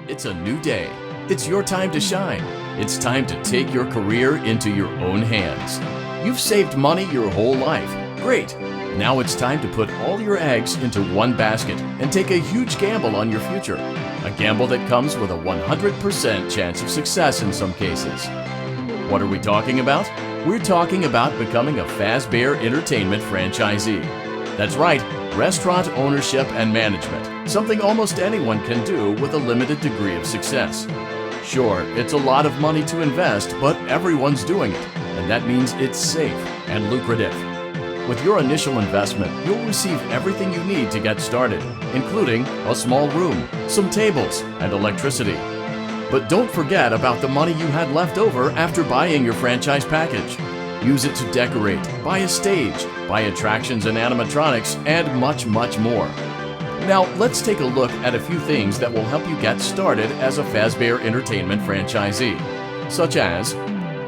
It's a new day. It's your time to shine. It's time to take your career into your own hands. You've saved money your whole life. Great. Now it's time to put all your eggs into one basket and take a huge gamble on your future. A gamble that comes with a 100% chance of success in some cases. What are we talking about? We're talking about becoming a Fazbear Entertainment franchisee. That's right, restaurant ownership and management, something almost anyone can do with a limited degree of success. Sure, it's a lot of money to invest, but everyone's doing it, and that means it's safe and lucrative. With your initial investment, you'll receive everything you need to get started, including a small room, some tables, and electricity. But don't forget about the money you had left over after buying your franchise package. Use it to decorate, buy a stage, buy attractions and animatronics, and much, much more. Now, let's take a look at a few things that will help you get started as a Fazbear Entertainment franchisee, such as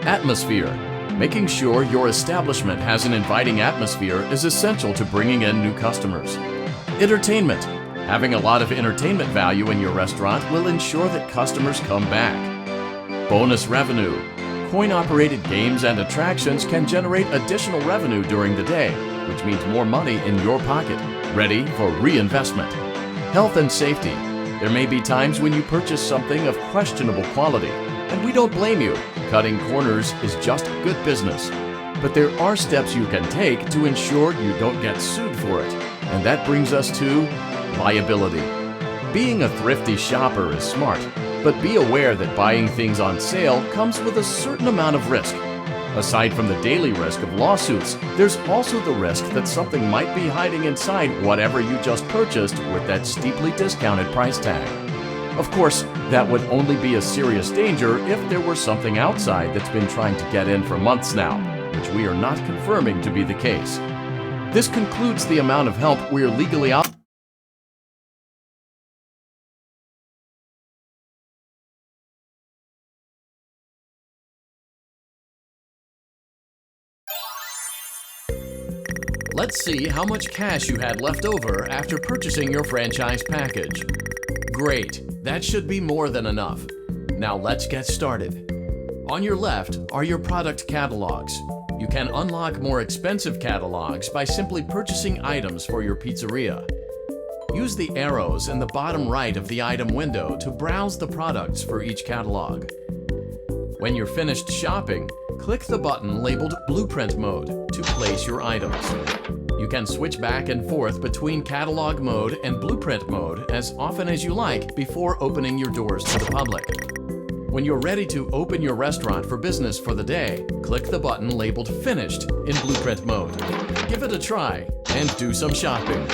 atmosphere. Making sure your establishment has an inviting atmosphere is essential to bringing in new customers. Entertainment. Having a lot of entertainment value in your restaurant will ensure that customers come back. Bonus revenue. Coin-operated games and attractions can generate additional revenue during the day, which means more money in your pocket, ready for reinvestment. Health and safety. There may be times when you purchase something of questionable quality, and we don't blame you. Cutting corners is just good business. But there are steps you can take to ensure you don't get sued for it, and that brings us to liability. Being a thrifty shopper is smart, but be aware that buying things on sale comes with a certain amount of risk. Aside from the daily risk of lawsuits, there's also the risk that something might be hiding inside whatever you just purchased with that steeply discounted price tag. Of course, that would only be a serious danger if there were something outside that's been trying to get in for months now, which we are not confirming to be the case. This concludes the amount of help we're legally obligated. Let's see how much cash you had left over after purchasing your franchise package. Great, that should be more than enough. Now let's get started. On your left are your product catalogs. You can unlock more expensive catalogs by simply purchasing items for your pizzeria. Use the arrows in the bottom right of the item window to browse the products for each catalog. When you're finished shopping, click the button labeled Blueprint Mode to place your items. You can switch back and forth between Catalog Mode and Blueprint Mode as often as you like before opening your doors to the public. When you're ready to open your restaurant for business for the day, click the button labeled Finished in Blueprint Mode. Give it a try and do some shopping.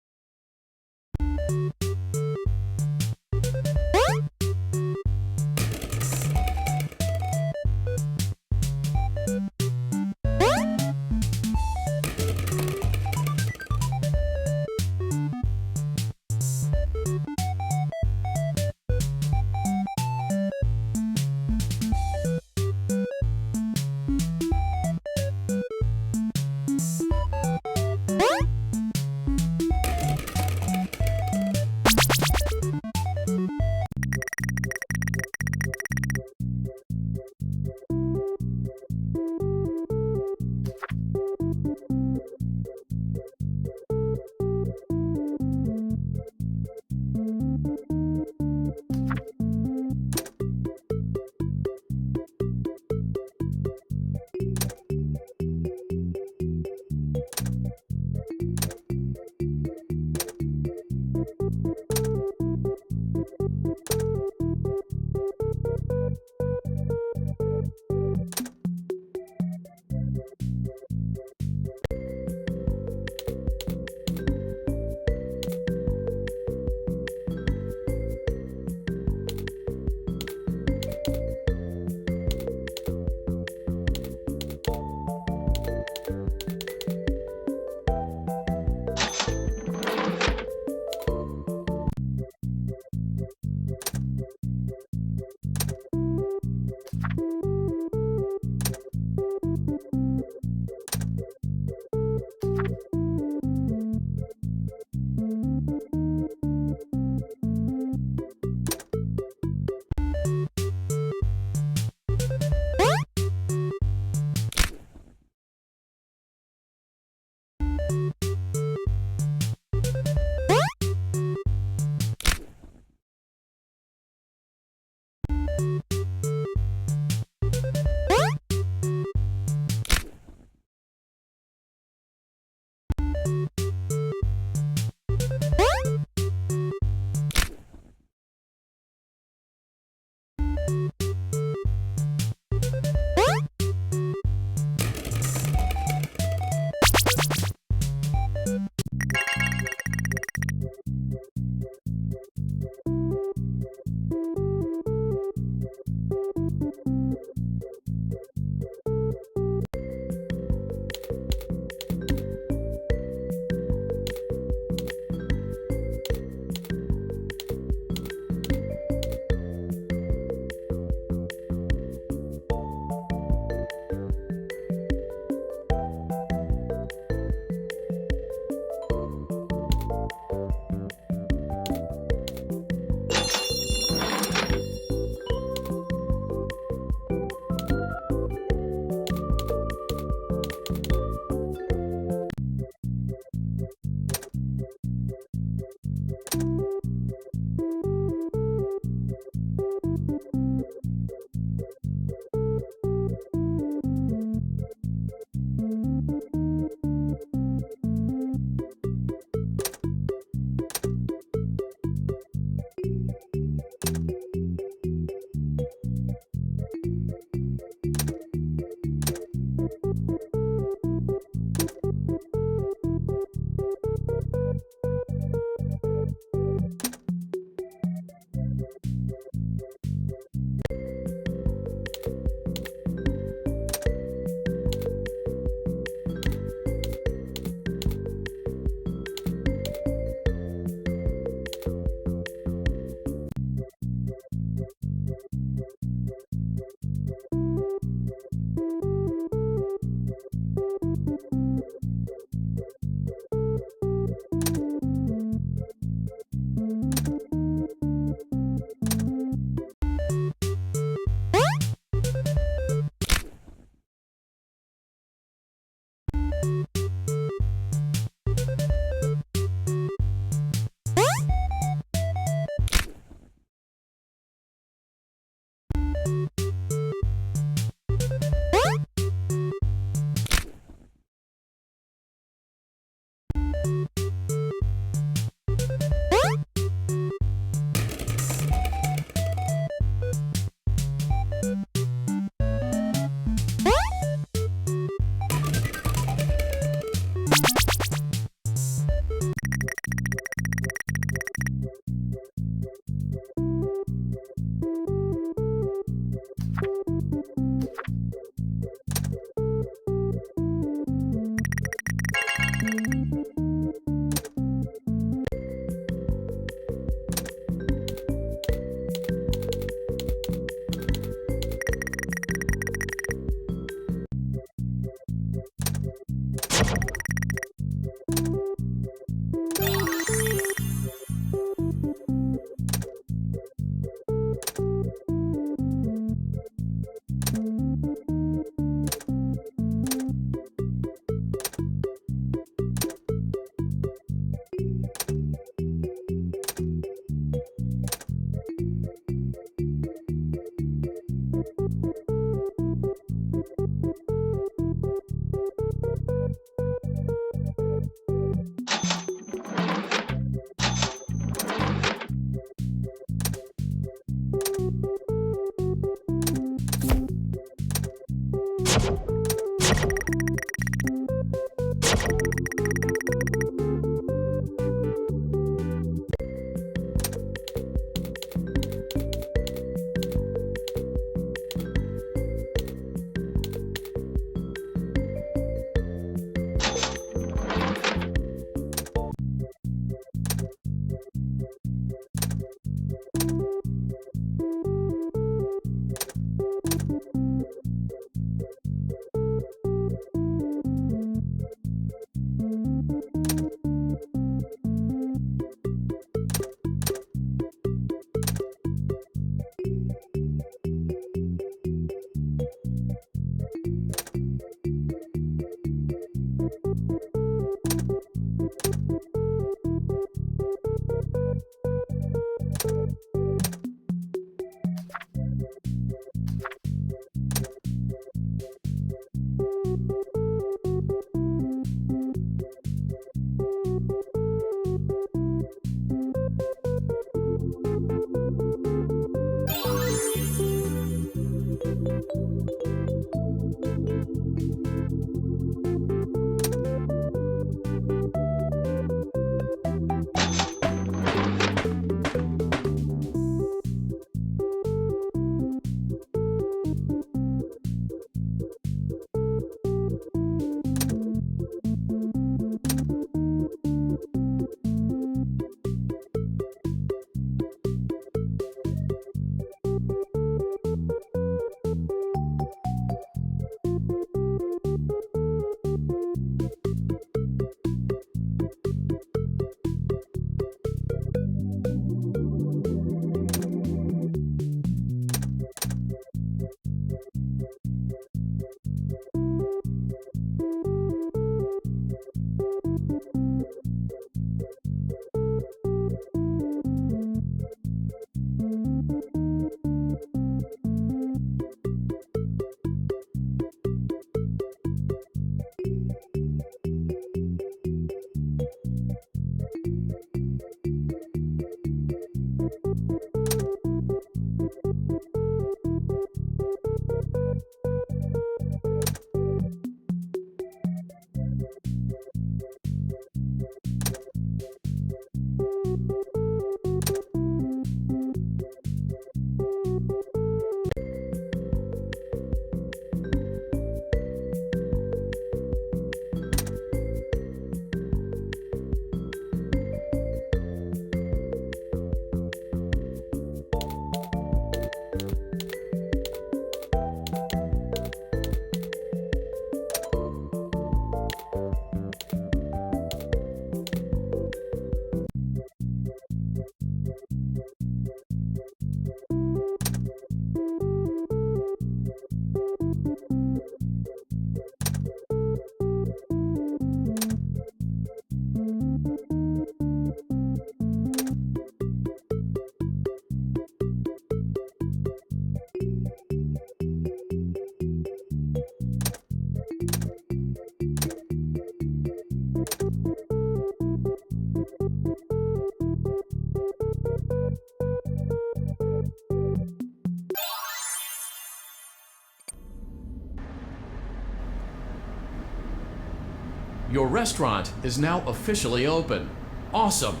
Your restaurant is now officially open. Awesome!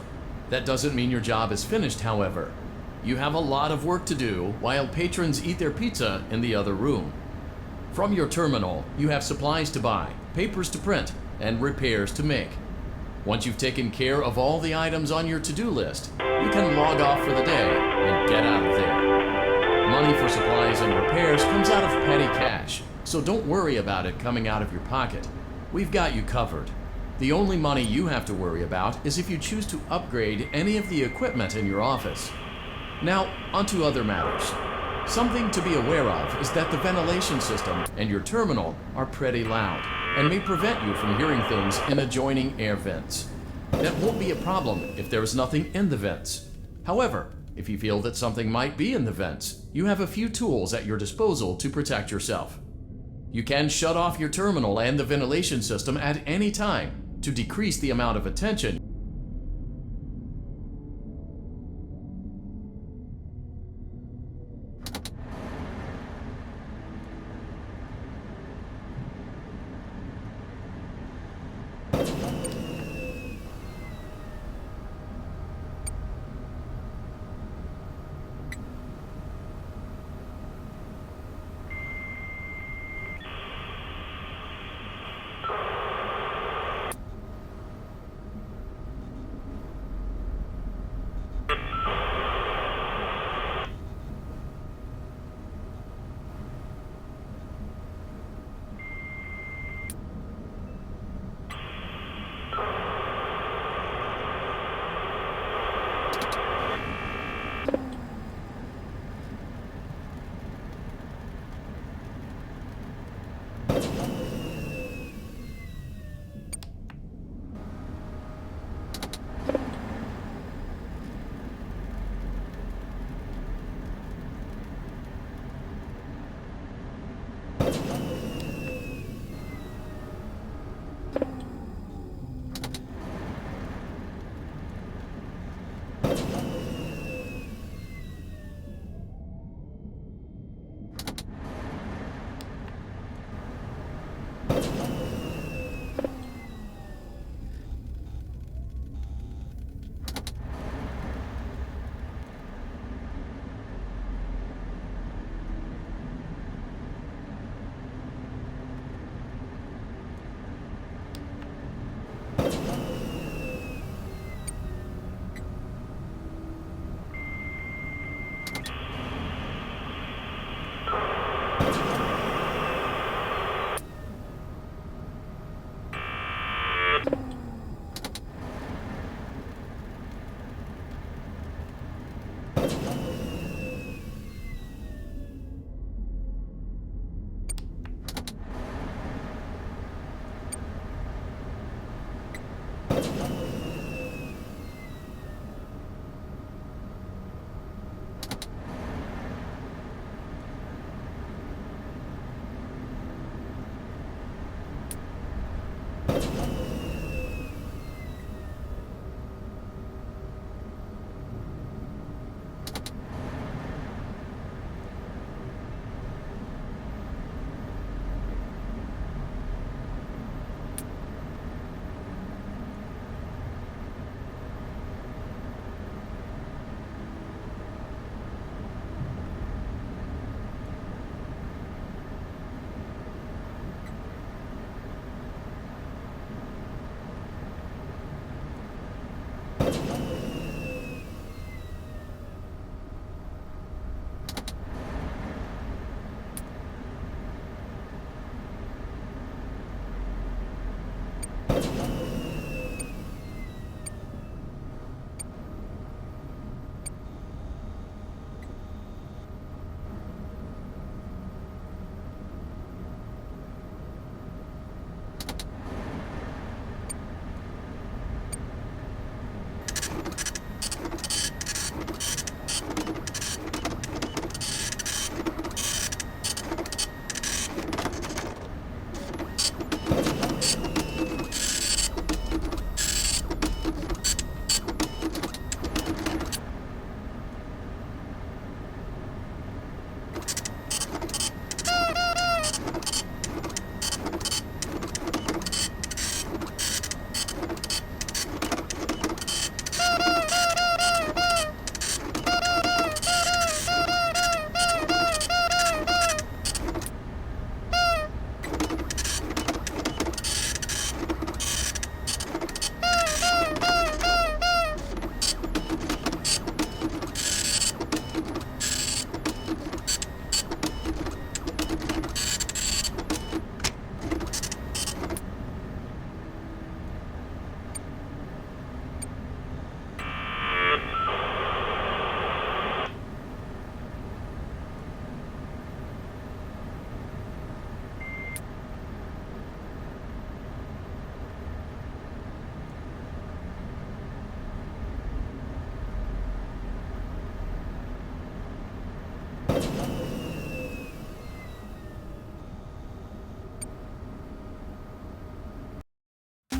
That doesn't mean your job is finished, however. You have a lot of work to do while patrons eat their pizza in the other room. From your terminal, you have supplies to buy, papers to print, and repairs to make. Once you've taken care of all the items on your to-do list, you can log off for the day and get out of there. Money for supplies and repairs comes out of petty cash, so don't worry about it coming out of your pocket. We've got you covered. The only money you have to worry about is if you choose to upgrade any of the equipment in your office. Now, onto other matters. Something to be aware of is that the ventilation system and your terminal are pretty loud and may prevent you from hearing things in adjoining air vents. That won't be a problem if there is nothing in the vents. However, if you feel that something might be in the vents, you have a few tools at your disposal to protect yourself. You can shut off your terminal and the ventilation system at any time to decrease the amount of attention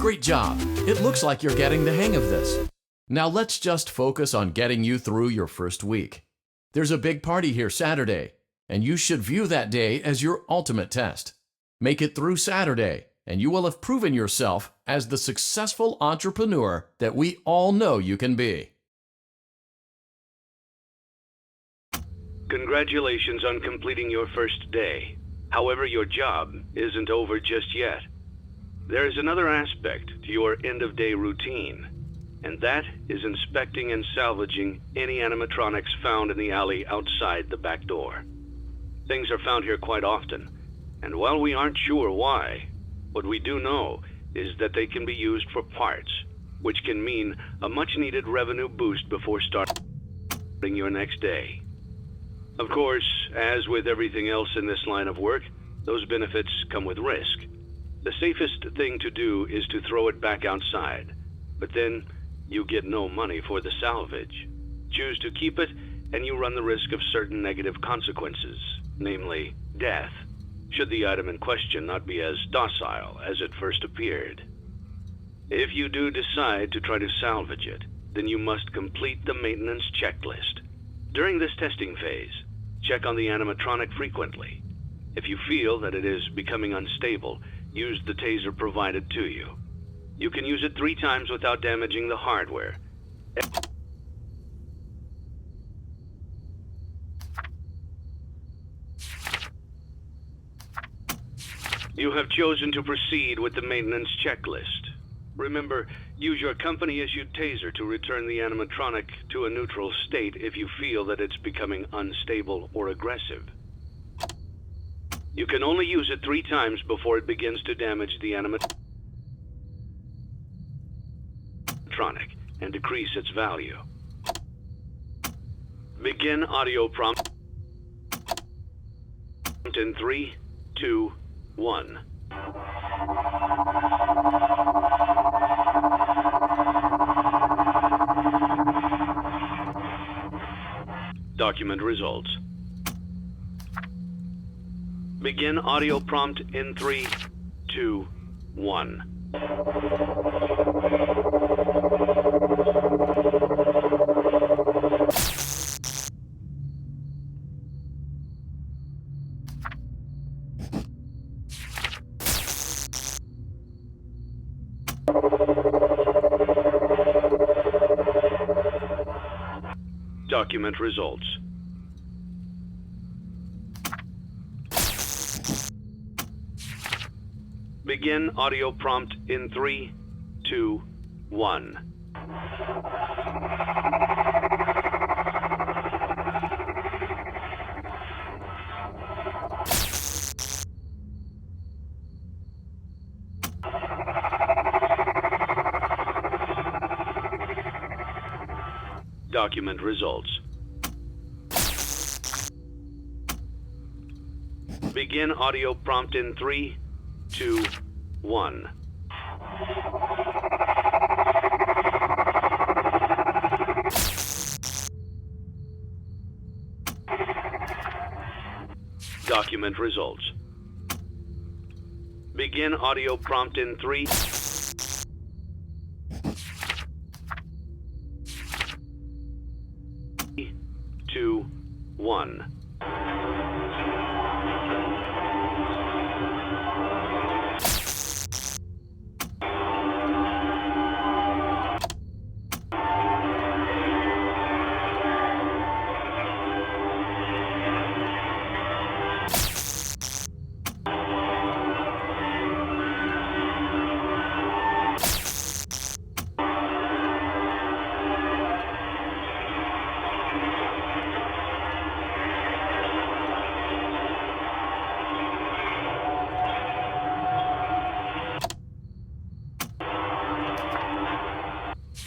Great job! It looks like you're getting the hang of this. Now let's just focus on getting you through your first week. There's a big party here Saturday, and you should view that day as your ultimate test. Make it through Saturday, and you will have proven yourself as the successful entrepreneur that we all know you can be. Congratulations on completing your first day. However, your job isn't over just yet. There is another aspect to your end-of-day routine, and that is inspecting and salvaging any animatronics found in the alley outside the back door. Things are found here quite often, and while we aren't sure why, what we do know is that they can be used for parts, which can mean a much-needed revenue boost before starting your next day. Of course, as with everything else in this line of work, those benefits come with risk. The safest thing to do is to throw it back outside, but then you get no money for the salvage. Choose to keep it, and you run the risk of certain negative consequences, namely death, should the item in question not be as docile as it first appeared. If you do decide to try to salvage it, then you must complete the maintenance checklist. During this testing phase, check on the animatronic frequently. If you feel that it is becoming unstable, use the taser provided to you. You can use it 3 times without damaging the hardware. You have chosen to proceed with the maintenance checklist. Remember, use your company-issued taser to return the animatronic to a neutral state if you feel that it's becoming unstable or aggressive. You can only use it 3 times before it begins to damage the animatronic and decrease its value. Begin audio prompt in 3, 2, 1. Document results. Begin audio prompt in 3, 2, 1. Document results. Begin audio prompt in 3, 2, 1. Document results. Begin audio prompt in 3, 2, 1. Document results. Begin audio prompt in 3, 2, 1.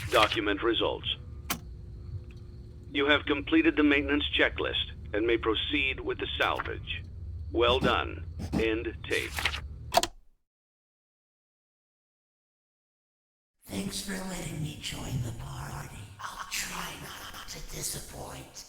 Document results. You have completed the maintenance checklist and may proceed with the salvage. Well done. End tape. Thanks for letting me join the party. I'll try not to disappoint.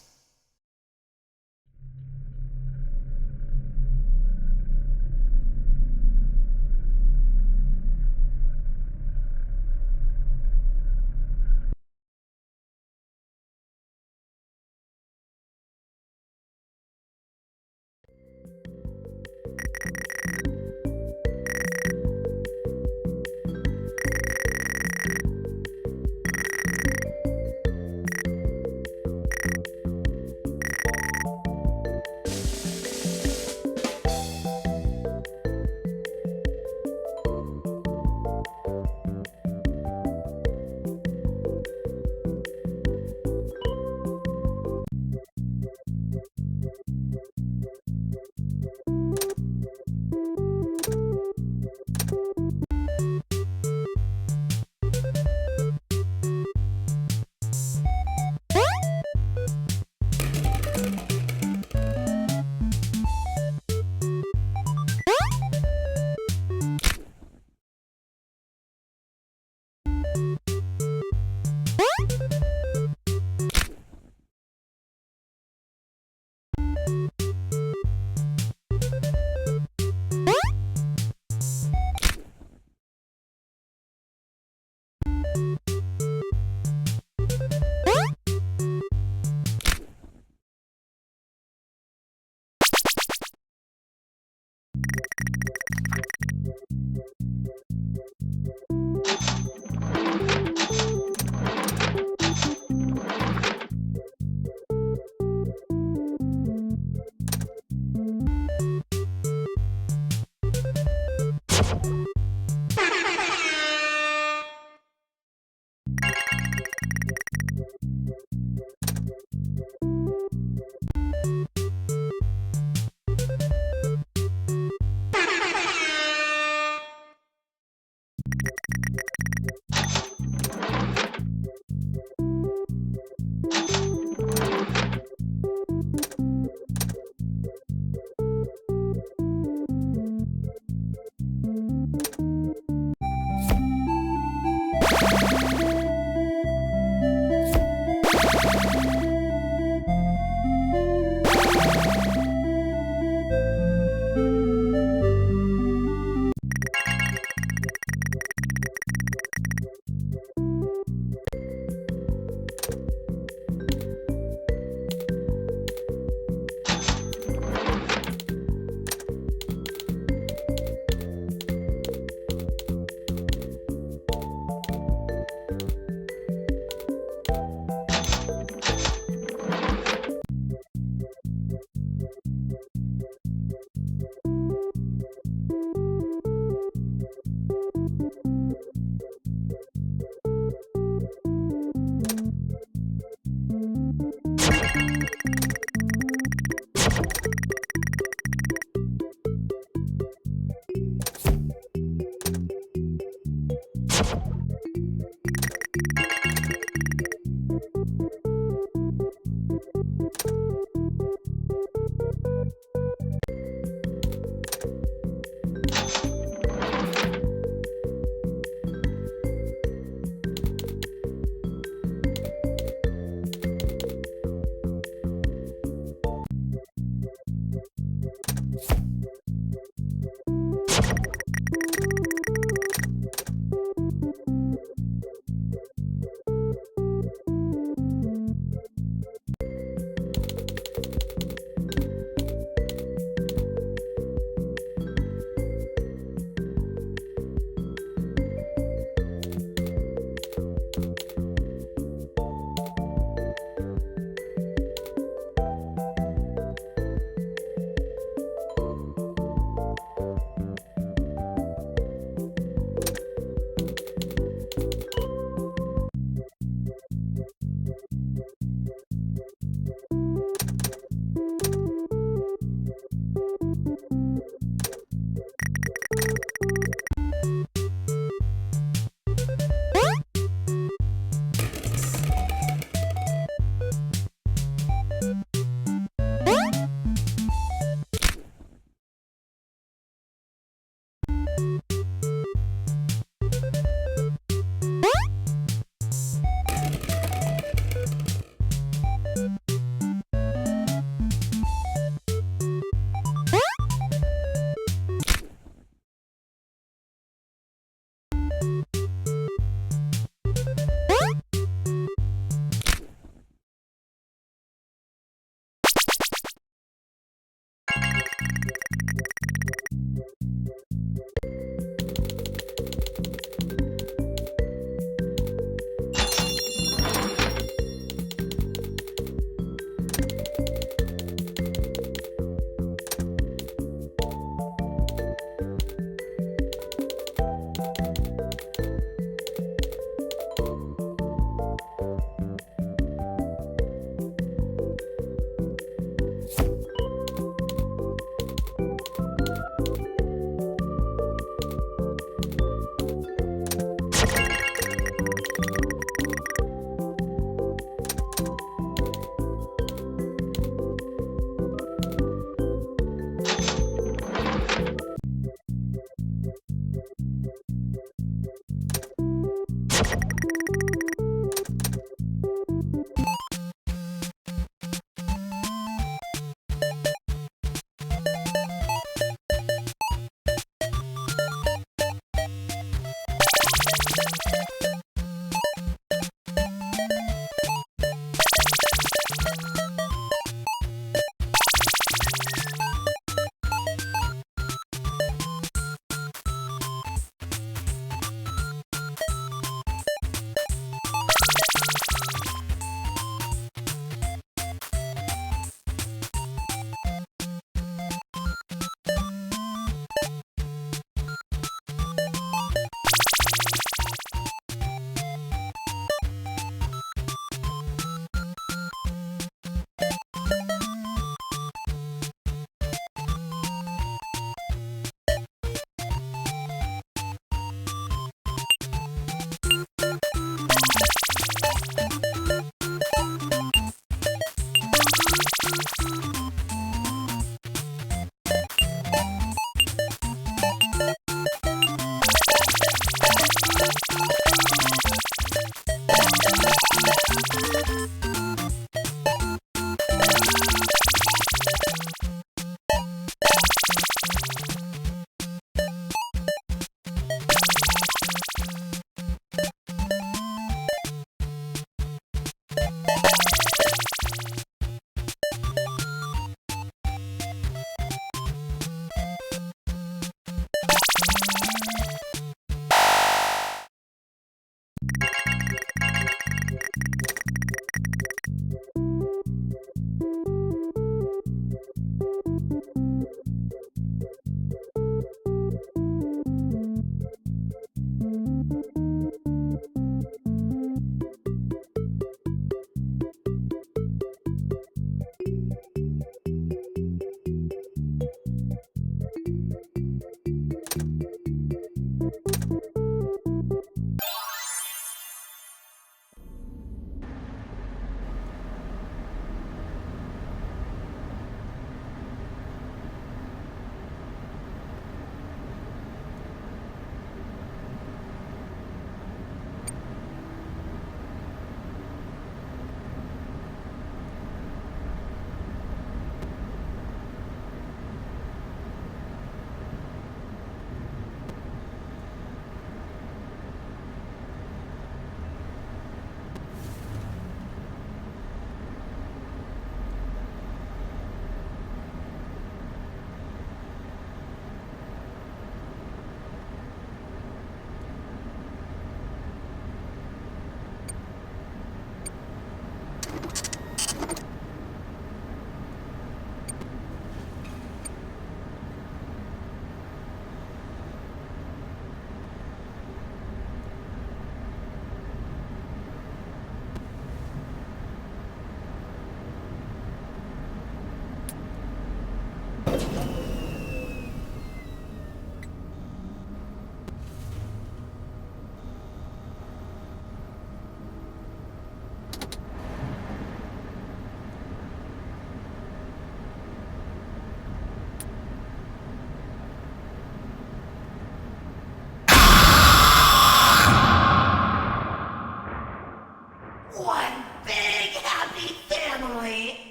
big happy family.